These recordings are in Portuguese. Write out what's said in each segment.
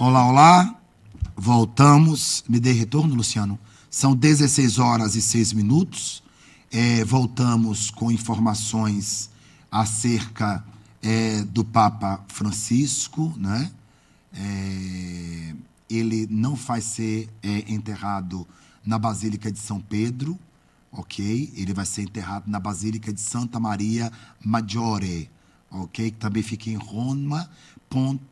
Olá, olá. Voltamos. Me dê retorno, Luciano. São 16h06. Voltamos com informações acerca do Papa Francisco, né? Ele não vai ser enterrado na Basílica de São Pedro, ok? Ele vai ser enterrado na Basílica de Santa Maria Maggiore, ok? Que também fica em Roma,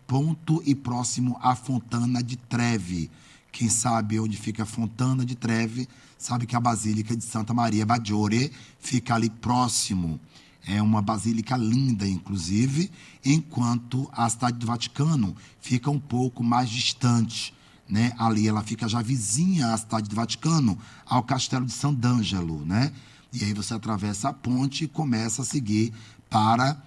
ponto e próximo à Fontana di Trevi. Quem sabe onde fica a Fontana di Trevi, sabe que a Basílica de Santa Maria Maggiore fica ali próximo. É uma basílica linda, inclusive, enquanto a cidade do Vaticano fica um pouco mais distante, né? Ali ela fica já vizinha à cidade do Vaticano, ao Castelo de Sant'Angelo, né? E aí você atravessa a ponte e começa a seguir para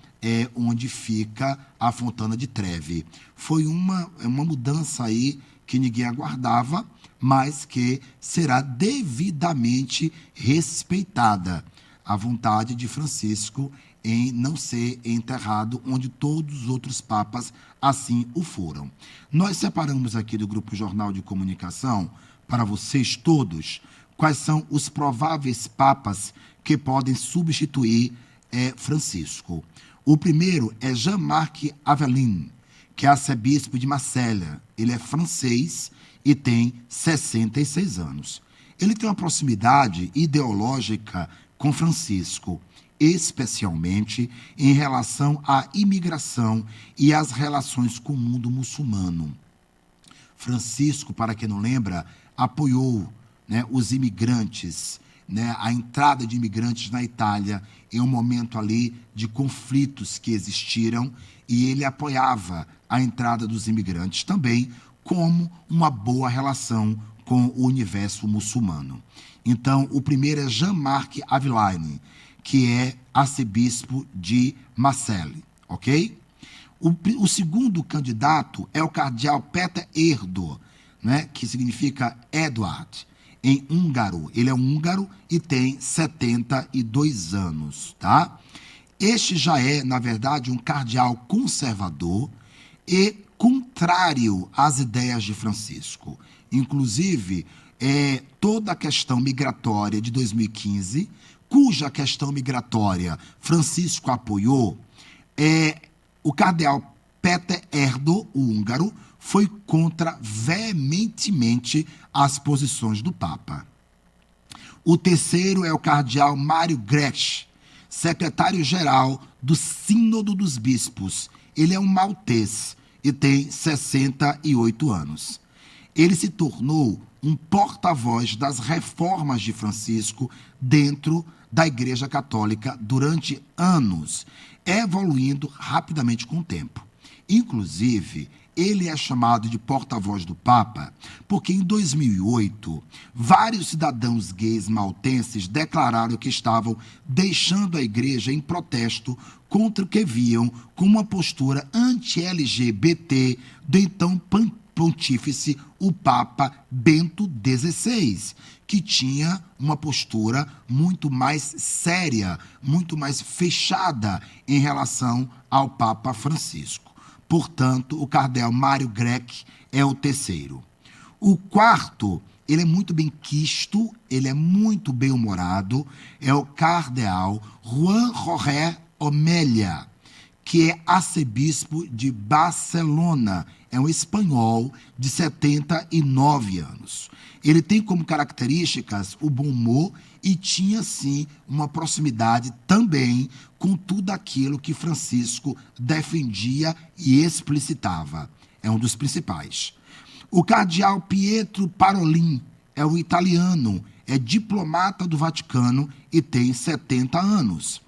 onde fica a Fontana di Trevi. Foi uma mudança aí que ninguém aguardava, mas que será devidamente respeitada. A vontade de Francisco em não ser enterrado onde todos os outros papas assim o foram. Nós separamos aqui do Grupo Jornal de Comunicação, para vocês todos, quais são os prováveis papas que podem substituir Francisco. O primeiro é Jean-Marc Aveline, que é arcebispo de Marselha. Ele é francês e tem 66 anos. Ele tem uma proximidade ideológica com Francisco, especialmente em relação à imigração e às relações com o mundo muçulmano. Francisco, para quem não lembra, apoiou, né, os imigrantes, né, a entrada de imigrantes na Itália em um momento ali de conflitos que existiram, e ele apoiava a entrada dos imigrantes também como uma boa relação com o universo muçulmano. Então, o primeiro é Jean-Marc Aveline, que é arcebispo de Marseille, ok? O segundo candidato é o cardeal Péter Erdo, né, que significa Edward, em húngaro. Ele é húngaro e tem 72 anos, tá? Este já é, na verdade, um cardeal conservador e contrário às ideias de Francisco. Inclusive, toda a questão migratória de 2015, cuja questão migratória Francisco apoiou, o cardeal Péter Erdo, o húngaro, foi contra veementemente as posições do Papa. O terceiro é o cardeal Mário Grech, secretário-geral do Sínodo dos Bispos. Ele é um maltês e tem 68 anos. Ele se tornou um porta-voz das reformas de Francisco dentro da Igreja Católica durante anos, evoluindo rapidamente com o tempo. Inclusive, ele é chamado de porta-voz do Papa porque, em 2008, vários cidadãos gays maltenses declararam que estavam deixando a igreja em protesto contra o que viam como uma postura anti-LGBT do então pontífice, o Papa Bento XVI, que tinha uma postura muito mais séria, muito mais fechada em relação ao Papa Francisco. Portanto, o cardeal Mário Grech é o terceiro. O quarto, ele é muito bem quisto, ele é muito bem-humorado, é o cardeal Juan Jorge Omelia, que é arcebispo de Barcelona. É um espanhol de 79 anos. Ele tem como características o bom humor e tinha, sim, uma proximidade também com tudo aquilo que Francisco defendia e explicitava. É um dos principais. O cardeal Pietro Parolin é um italiano, é diplomata do Vaticano e tem 70 anos.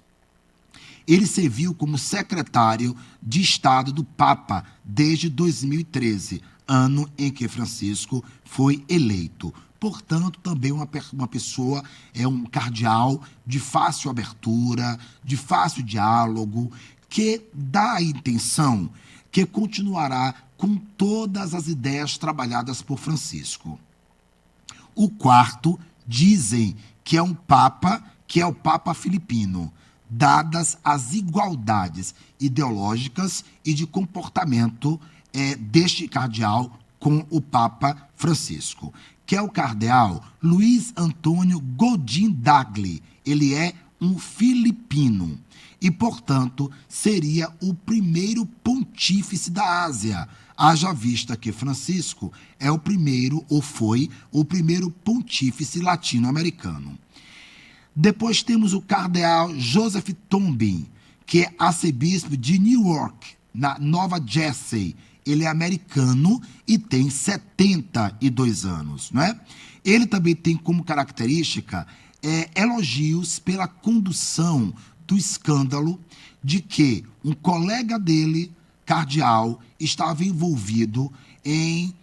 Ele serviu como secretário de Estado do Papa desde 2013, ano em que Francisco foi eleito. Portanto, também uma pessoa, é um cardeal de fácil abertura, de fácil diálogo, que dá a intenção que continuará com todas as ideias trabalhadas por Francisco. O quarto, dizem que é um Papa, que é o Papa filipino, dadas as igualdades ideológicas e de comportamento deste cardeal com o Papa Francisco, que é o cardeal Luiz Antônio Godin Dagli. Ele é um filipino e, portanto, seria o primeiro pontífice da Ásia, haja vista que Francisco é o primeiro, ou foi, o primeiro pontífice latino-americano. Depois temos o cardeal Joseph Tombin, que é arcebispo de Newark, na Nova Jersey. Ele é americano e tem 72 anos, não é? Ele também tem como característica elogios pela condução do escândalo de que um colega dele, cardeal, estava envolvido em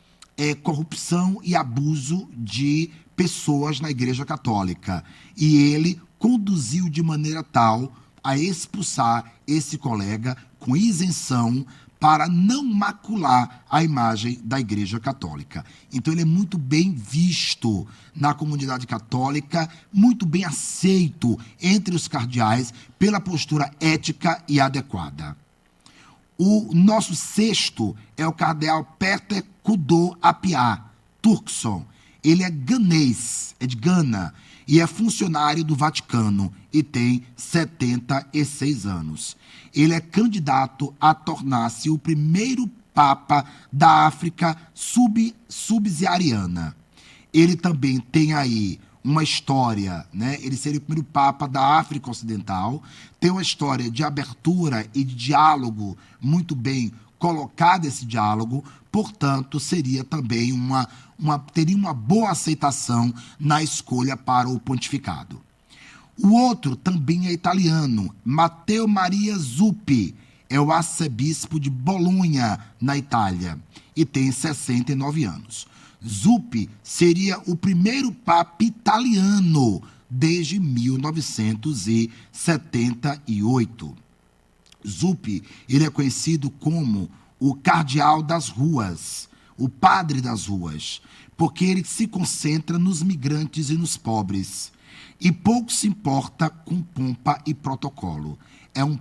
corrupção e abuso de pessoas na Igreja Católica. E ele conduziu de maneira tal a expulsar esse colega com isenção para não macular a imagem da Igreja Católica. Então ele é muito bem visto na comunidade católica, muito bem aceito entre os cardeais pela postura ética e adequada. O nosso sexto é o cardeal Peter Kudo Appiah Turkson. Ele é ganês, é de Gana, e é funcionário do Vaticano e tem 76 anos. Ele é candidato a tornar-se o primeiro Papa da África subsaariana. Ele também tem aí uma história, né? Ele seria o primeiro Papa da África Ocidental, tem uma história de abertura e de diálogo muito bem colocado esse diálogo, portanto, seria também teria uma boa aceitação na escolha para o pontificado. O outro também é italiano, Matteo Maria Zuppi, é o arcebispo de Bolonha, na Itália, e tem 69 anos. Zuppi seria o primeiro papa italiano desde 1978. Zuppi, ele é conhecido como o cardeal das ruas, o padre das ruas, porque ele se concentra nos migrantes e nos pobres e pouco se importa com pompa e protocolo. É um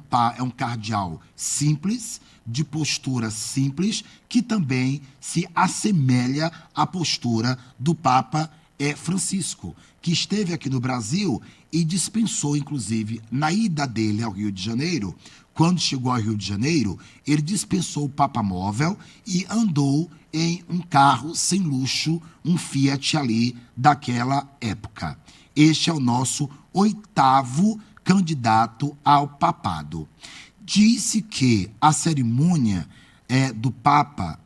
cardeal simples, de postura simples, que também se assemelha à postura do Papa Francisco, que esteve aqui no Brasil e dispensou, inclusive, na ida dele ao Rio de Janeiro. Quando chegou ao Rio de Janeiro, ele dispensou o Papa Móvel e andou em um carro sem luxo, um Fiat ali daquela época. Este é o nosso 8º candidato ao papado. Disse que a cerimônia do Papa,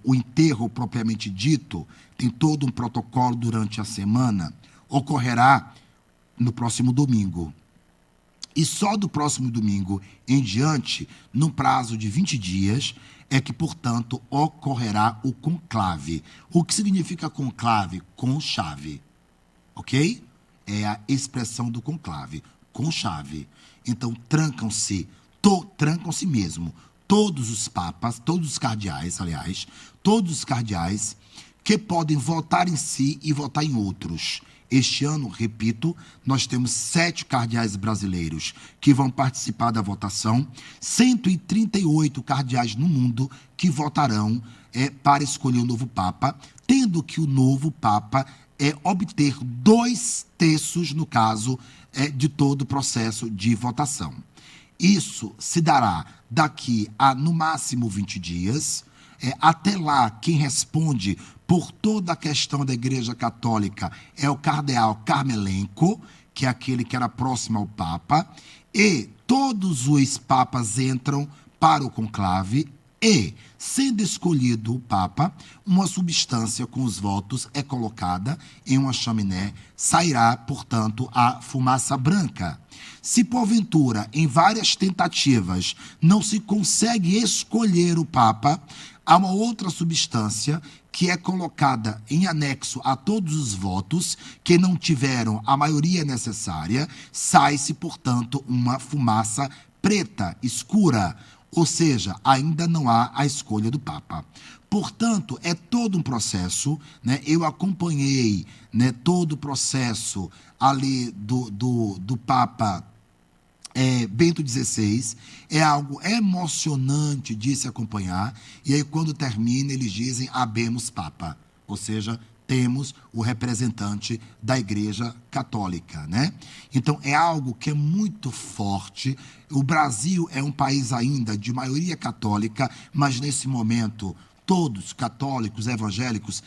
o enterro propriamente dito, tem todo um protocolo durante a semana, ocorrerá no próximo domingo. E só do próximo domingo em diante, no prazo de 20 dias, é que, portanto, ocorrerá o conclave. O que significa conclave? Com chave. Ok? É a expressão do conclave. Com chave. Então, trancam-se mesmo todos os papas, todos os cardeais, aliás, todos os cardeais que podem votar em si e votar em outros. Este ano, repito, nós temos 7 cardeais brasileiros que vão participar da votação, 138 cardeais no mundo que votarão para escolher o novo Papa, tendo que o novo Papa obter 2/3, no caso, de todo o processo de votação. Isso se dará daqui a, no máximo, 20 dias. Até lá, quem responde por toda a questão da Igreja Católica é o cardeal Carmelenco, que é aquele que era próximo ao Papa, e todos os papas entram para o conclave e, sendo escolhido o Papa, uma substância com os votos é colocada em uma chaminé, sairá, portanto, a fumaça branca. Se, porventura, em várias tentativas, não se consegue escolher o Papa, há uma outra substância que é colocada em anexo a todos os votos que não tiveram a maioria necessária, sai-se, portanto, uma fumaça preta, escura, ou seja, ainda não há a escolha do Papa. Portanto, é todo um processo, né? Eu acompanhei, né, todo o processo ali do Papa Bento XVI, é algo emocionante de se acompanhar, e aí quando termina eles dizem habemus Papa, ou seja, temos o representante da Igreja Católica, né? Então é algo que é muito forte. O Brasil é um país ainda de maioria católica, mas nesse momento todos, católicos, evangélicos,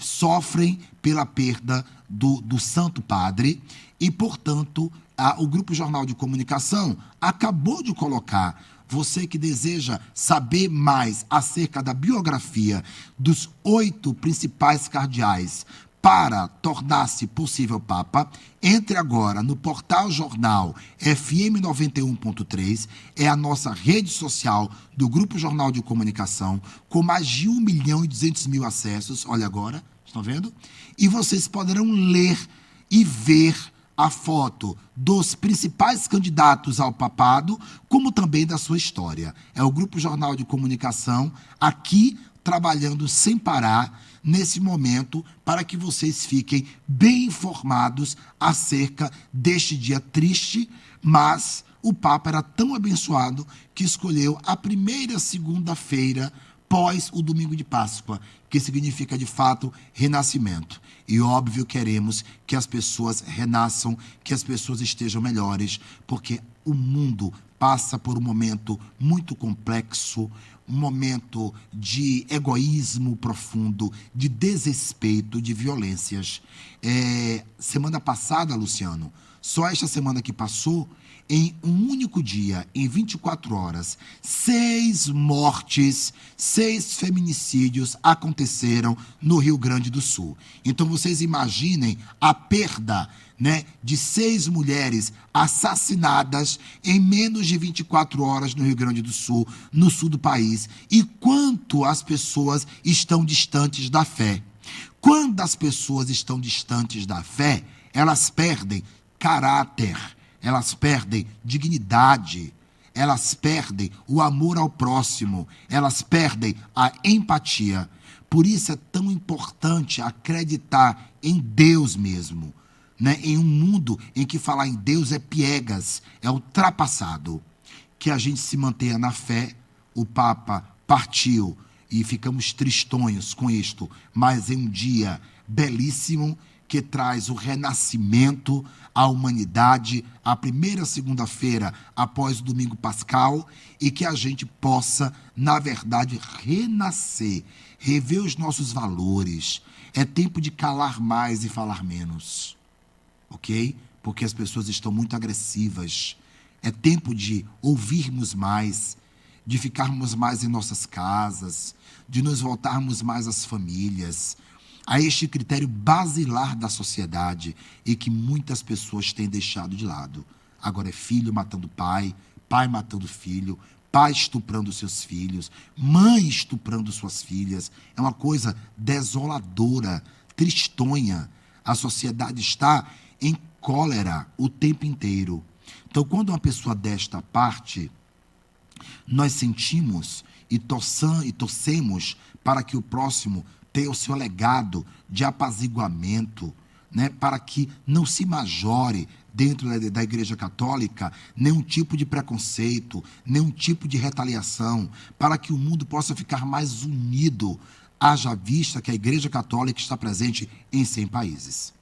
sofrem pela perda do Santo Padre e, portanto, o Grupo Jornal de Comunicação acabou de colocar. Você que deseja saber mais acerca da biografia dos 8 principais cardeais para tornar-se possível Papa, entre agora no portal Jornal FM 91.3, é a nossa rede social do Grupo Jornal de Comunicação, com mais de 1.200.000 acessos, olha agora, estão vendo? E vocês poderão ler e ver a foto dos principais candidatos ao papado, como também da sua história. É o Grupo Jornal de Comunicação aqui trabalhando sem parar nesse momento para que vocês fiquem bem informados acerca deste dia triste, mas o Papa era tão abençoado que escolheu a primeira segunda-feira pós o domingo de Páscoa, que significa de fato renascimento. E óbvio, queremos que as pessoas renasçam, que as pessoas estejam melhores, porque o mundo passa por um momento muito complexo, um momento de egoísmo profundo, de desrespeito, de violências. Semana passada, Luciano, só esta semana que passou, em um único dia, em 24 horas, 6 mortes, 6 feminicídios aconteceram no Rio Grande do Sul. Então, vocês imaginem a perda, né, de 6 mulheres assassinadas em menos de 24 horas no Rio Grande do Sul, no sul do país, e quanto as pessoas estão distantes da fé. Quando as pessoas estão distantes da fé, elas perdem caráter, elas perdem dignidade, elas perdem o amor ao próximo, elas perdem a empatia. Por isso é tão importante acreditar em Deus mesmo, né? Em um mundo em que falar em Deus é piegas, é ultrapassado. Que a gente se mantenha na fé. O Papa partiu e ficamos tristonhos com isto, mas em um dia belíssimo, que traz o renascimento à humanidade, a primeira segunda-feira após o domingo pascal, e que a gente possa, na verdade, renascer, rever os nossos valores. É tempo de calar mais e falar menos, ok? Porque as pessoas estão muito agressivas. É tempo de ouvirmos mais, de ficarmos mais em nossas casas, de nos voltarmos mais às famílias, a este critério basilar da sociedade e que muitas pessoas têm deixado de lado. Agora é filho matando pai, pai matando filho, pai estuprando seus filhos, mãe estuprando suas filhas. É uma coisa desoladora, tristonha. A sociedade está em cólera o tempo inteiro. Então, quando uma pessoa desta parte, nós sentimos e torcemos para que o próximo tenha o seu legado de apaziguamento, né, para que não se majore dentro da Igreja Católica nenhum tipo de preconceito, nenhum tipo de retaliação, para que o mundo possa ficar mais unido, haja vista que a Igreja Católica está presente em 100 países.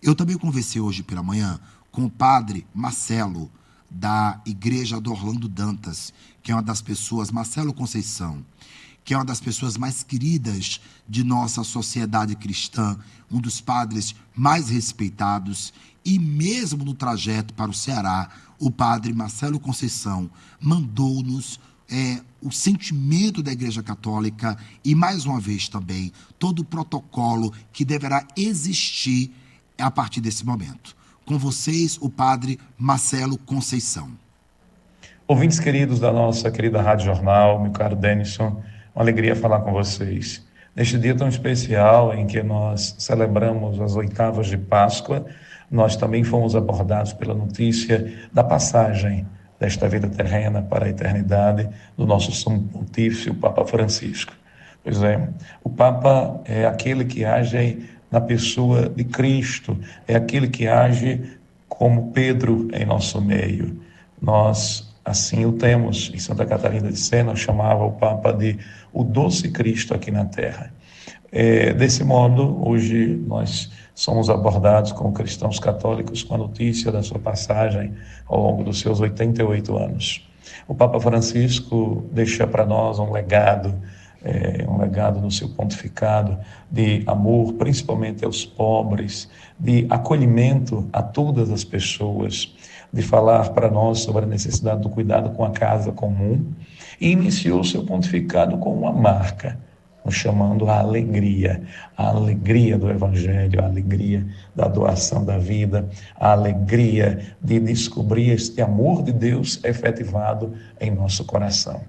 Eu também conversei hoje pela manhã com o padre Marcelo, da Igreja do Orlando Dantas, que é uma das pessoas, Marcelo Conceição, que é uma das pessoas mais queridas de nossa sociedade cristã, um dos padres mais respeitados, e mesmo no trajeto para o Ceará, o padre Marcelo Conceição mandou-nos o sentimento da Igreja Católica e, mais uma vez também, todo o protocolo que deverá existir a partir desse momento. Com vocês, o padre Marcelo Conceição. Ouvintes queridos da nossa querida Rádio Jornal, meu caro Denison, uma alegria falar com vocês. Neste dia tão especial em que nós celebramos as 8º de Páscoa, nós também fomos abordados pela notícia da passagem desta vida terrena para a eternidade do nosso Sumo Pontífice, o Papa Francisco. Pois é, o Papa é aquele que age na pessoa de Cristo, é aquele que age como Pedro em nosso meio. Nós assim o temos. Em Santa Catarina de Sena chamava o Papa de o doce Cristo aqui na Terra. Desse modo, hoje nós somos abordados como cristãos católicos com a notícia da sua passagem ao longo dos seus 88 anos. O Papa Francisco deixa para nós um legado no seu pontificado de amor, principalmente aos pobres, de acolhimento a todas as pessoas, de falar para nós sobre a necessidade do cuidado com a casa comum, e iniciou seu pontificado com uma marca, nos chamando a alegria do Evangelho, a alegria da doação da vida, a alegria de descobrir este amor de Deus efetivado em nosso coração.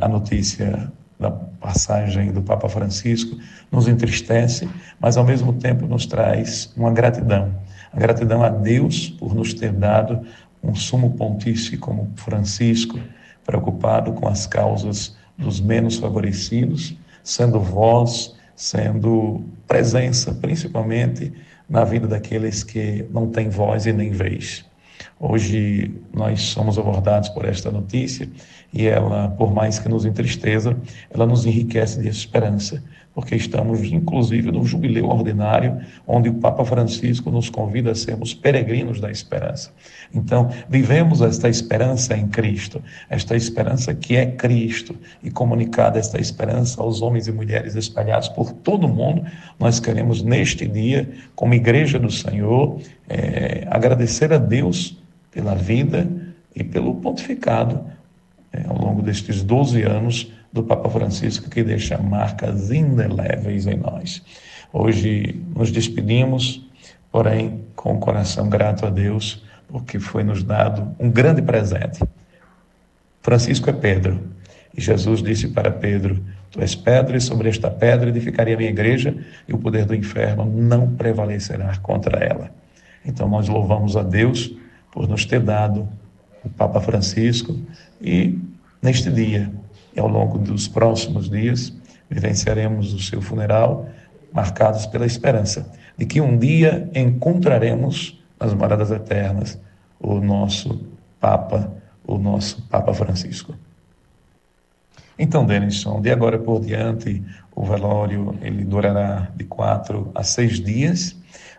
A notícia da passagem do Papa Francisco nos entristece, mas ao mesmo tempo nos traz uma gratidão. A gratidão a Deus por nos ter dado um sumo pontífice como Francisco, preocupado com as causas dos menos favorecidos, sendo voz, sendo presença, principalmente na vida daqueles que não têm voz e nem vez. Hoje nós somos abordados por esta notícia e ela, por mais que nos entristeça, ela nos enriquece de esperança, porque estamos inclusive no jubileu ordinário, onde o Papa Francisco nos convida a sermos peregrinos da esperança. Então, vivemos esta esperança em Cristo, esta esperança que é Cristo, e comunicada esta esperança aos homens e mulheres espalhados por todo o mundo. Nós queremos neste dia, como Igreja do Senhor, agradecer a Deus pela vida e pelo pontificado ao longo destes 12 anos do Papa Francisco, que deixa marcas indeléveis em nós. Hoje nos despedimos, porém com o coração grato a Deus, porque foi nos dado um grande presente. Francisco é Pedro, e Jesus disse para Pedro: tu és pedra, e sobre esta pedra edificarei a minha igreja, e o poder do inferno não prevalecerá contra ela. Então nós louvamos a Deus por nos ter dado o Papa Francisco, e neste dia e ao longo dos próximos dias vivenciaremos o seu funeral, marcados pela esperança de que um dia encontraremos nas moradas eternas o nosso Papa Francisco. Então, Denison, de agora por diante, o velório ele durará de 4 a 6 dias.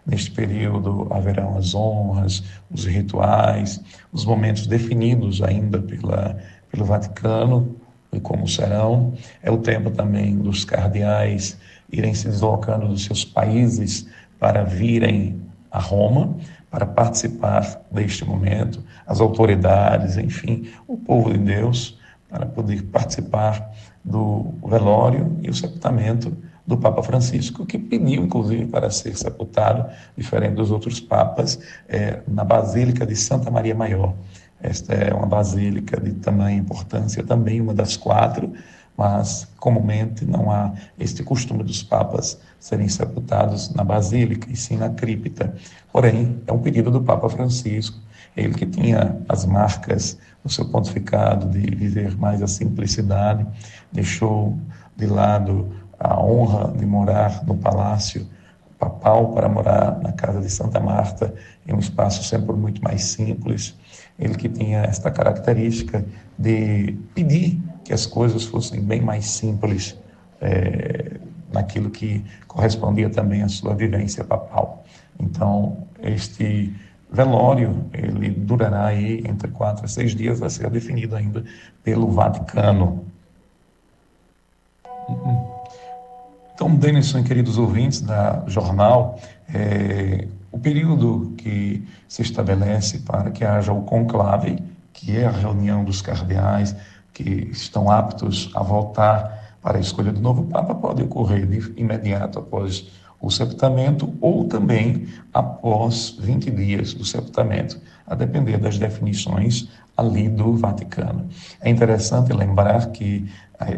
Neste período haverão as honras, os rituais, os momentos definidos ainda pelo Vaticano, e como serão. É o tempo também dos cardeais irem se deslocando dos seus países para virem a Roma, para participar deste momento, as autoridades, enfim, o povo de Deus, para poder participar do velório e o sepultamento do Papa Francisco, que pediu, inclusive, para ser sepultado, diferente dos outros papas, na Basílica de Santa Maria Maior. Esta é uma basílica de tamanha importância, também uma das 4, mas comumente não há este costume dos papas serem sepultados na basílica, e sim na cripta. Porém, é um pedido do Papa Francisco, ele que tinha as marcas no seu pontificado de viver mais a simplicidade, deixou de lado a honra de morar no palácio papal para morar na casa de Santa Marta, em um espaço sempre muito mais simples. Ele que tinha esta característica de pedir que as coisas fossem bem mais simples, naquilo que correspondia também à sua vivência papal. Então, este velório, ele durará aí entre 4 a 6 dias, vai ser definido ainda pelo Vaticano. Então, Denison, queridos ouvintes da Jornal, o período que se estabelece para que haja o conclave, que é a reunião dos cardeais que estão aptos a votar para a escolha do novo Papa, pode ocorrer de imediato após o sepultamento ou também após 20 dias do sepultamento, a depender das definições ali do Vaticano. É interessante lembrar que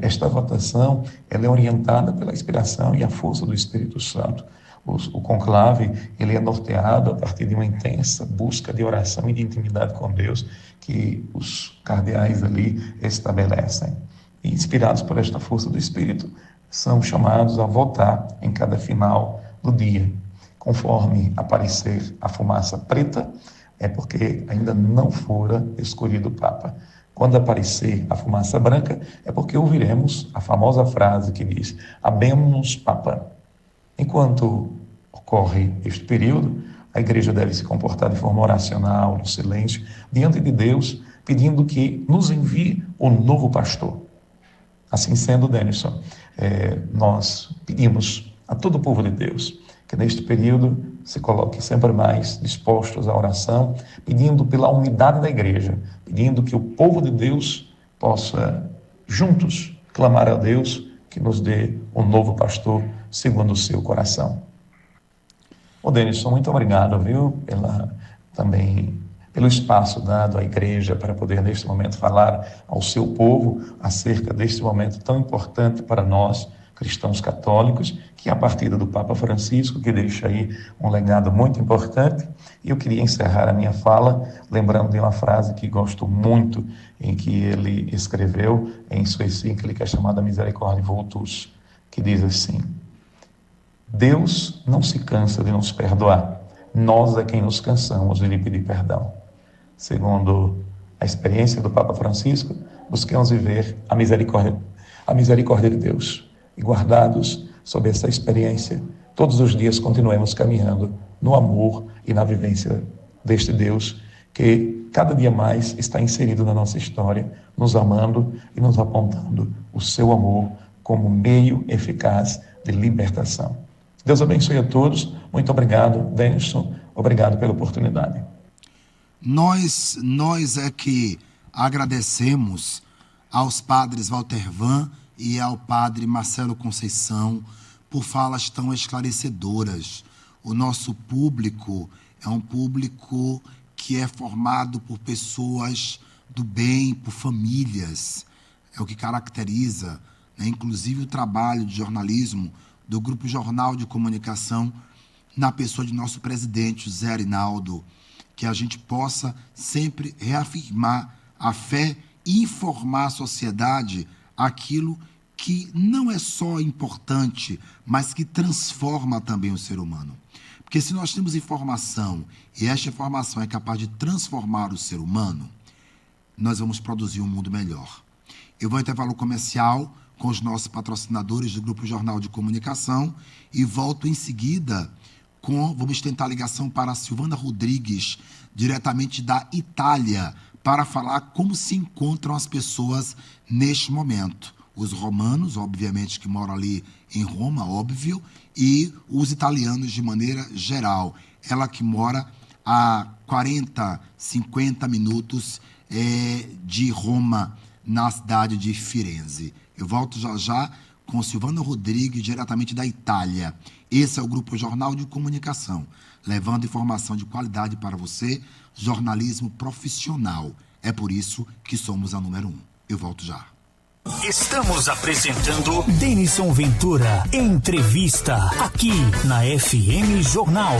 esta votação ela é orientada pela inspiração e a força do Espírito Santo. O conclave ele é norteado a partir de uma intensa busca de oração e de intimidade com Deus que os cardeais ali estabelecem. E inspirados por esta força do Espírito, são chamados a votar em cada final do dia. Conforme aparecer a fumaça preta, é porque ainda não fora escolhido o Papa. Quando aparecer a fumaça branca, é porque ouviremos a famosa frase que diz: Habemus Papa. Enquanto ocorre este período, a igreja deve se comportar de forma oracional, no silêncio, diante de Deus, pedindo que nos envie o novo pastor. Assim sendo, Denison, nós pedimos a todo o povo de Deus que neste período se coloque sempre mais dispostos à oração, pedindo pela unidade da igreja, pedindo que o povo de Deus possa, juntos, clamar a Deus que nos dê um novo pastor segundo o seu coração. Ô Denison, muito obrigado, viu, pelo espaço dado à igreja para poder, neste momento, falar ao seu povo acerca deste momento tão importante para nós, cristãos católicos, que é a partida do Papa Francisco, que deixa aí um legado muito importante. E eu queria encerrar a minha fala lembrando de uma frase que gosto muito, em que ele escreveu em sua encíclica chamada Misericordiae Vultus, que diz assim: Deus não se cansa de nos perdoar, nós é quem nos cansamos de lhe pedir perdão. Segundo a experiência do Papa Francisco, busquemos viver a misericórdia de Deus. E guardados sob essa experiência, todos os dias continuemos caminhando no amor e na vivência deste Deus que cada dia mais está inserido na nossa história, nos amando e nos apontando o seu amor como meio eficaz de libertação. Deus abençoe a todos. Muito obrigado, Denison. Obrigado pela oportunidade. Nós é que agradecemos aos padres Walter Van e ao padre Marcelo Conceição por falas tão esclarecedoras. O nosso público é um público que é formado por pessoas do bem, por famílias. É o que caracteriza, né, inclusive o trabalho de jornalismo do Grupo Jornal de Comunicação, na pessoa de nosso presidente, José Arinaldo, que a gente possa sempre reafirmar a fé e informar a sociedade aquilo que não é só importante, mas que transforma também o ser humano. Porque se nós temos informação e esta informação é capaz de transformar o ser humano, nós vamos produzir um mundo melhor. Eu vou ao intervalo comercial com os nossos patrocinadores do Grupo Jornal de Comunicação e volto em seguida vamos tentar a ligação para a Silvana Rodrigues, diretamente da Itália, para falar como se encontram as pessoas neste momento. Os romanos, obviamente, que moram ali em Roma, óbvio, e os italianos de maneira geral. Ela que mora a 40, 50 minutos de Roma, na cidade de Firenze. Eu volto já já com Silvana Rodrigues, diretamente da Itália. Esse é o Grupo Jornal de Comunicação, levando informação de qualidade para você, jornalismo profissional. É por isso que somos a número 1. Eu volto já. Estamos apresentando Denison Ventura, entrevista, aqui na FM Jornal.